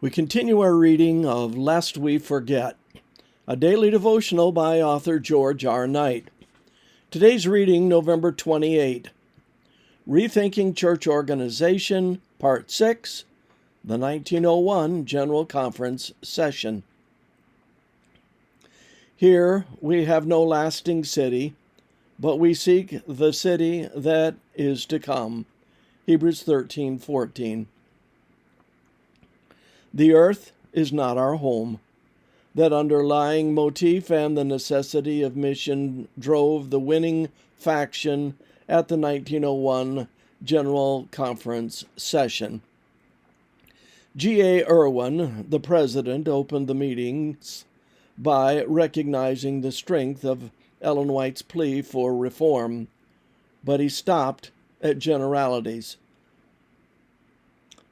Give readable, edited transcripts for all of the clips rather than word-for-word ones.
We continue our reading of Lest We Forget, a daily devotional by author George R. Knight. Today's reading, November 28, Rethinking Church Organization, Part 6, the 1901 General Conference Session. Here we have no lasting city, but we seek the city that is to come. Hebrews 13:14. The earth is not our home. That underlying motif and the necessity of mission drove the winning faction at the 1901 General Conference session. G.A. Irwin, the president, opened the meetings by recognizing the strength of Ellen White's plea for reform, but he stopped at generalities.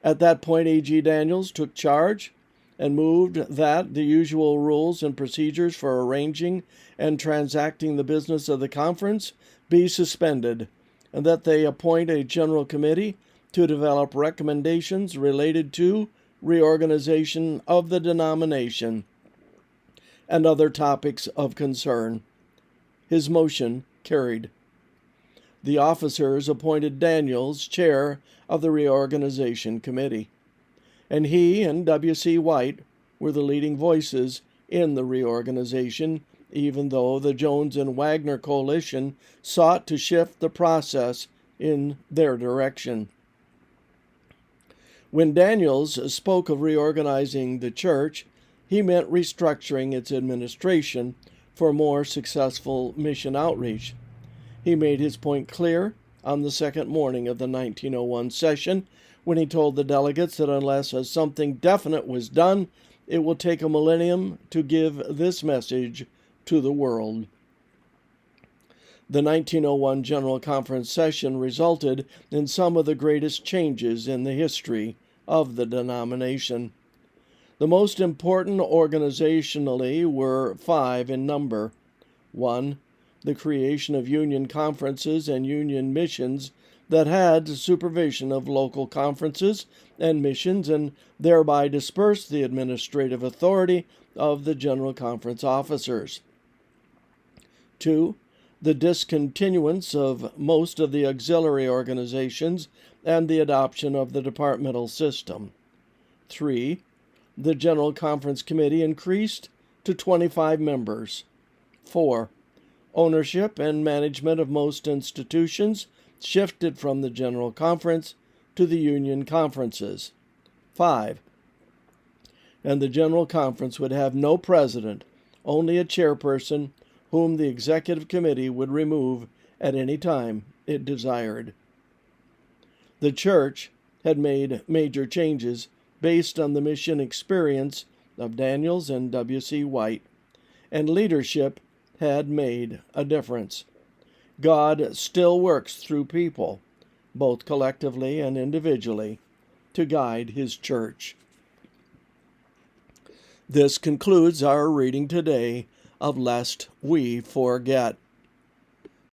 At that point, A.G. Daniels took charge and moved that the usual rules and procedures for arranging and transacting the business of the conference be suspended, and that they appoint a general committee to develop recommendations related to reorganization of the denomination and other topics of concern. His motion carried. The officers appointed Daniels chair of the Reorganization Committee, and he and W.C. White were the leading voices in the reorganization, even though the Jones and Wagner coalition sought to shift the process in their direction. When Daniels spoke of reorganizing the church, he meant restructuring its administration for more successful mission outreach. He made his point clear on the second morning of the 1901 session when he told the delegates that unless something definite was done, it will take a millennium to give this message to the world. The 1901 General Conference session resulted in some of the greatest changes in the history of the denomination. The most important organizationally were 5 in number. 1. The creation of union conferences and union missions that had supervision of local conferences and missions and thereby dispersed the administrative authority of the General Conference officers. 2. The discontinuance of most of the auxiliary organizations and the adoption of the departmental system. 3. The General Conference Committee increased to 25 members. 4. Ownership and management of most institutions shifted from the General Conference to the Union Conferences. 5. And the General Conference would have no president, only a chairperson whom the Executive Committee would remove at any time it desired. The Church had made major changes based on the mission experience of Daniels and W.C. White, and leadership had made a difference. God still works through people, both collectively and individually, to guide His church. This concludes our reading today of Lest We Forget.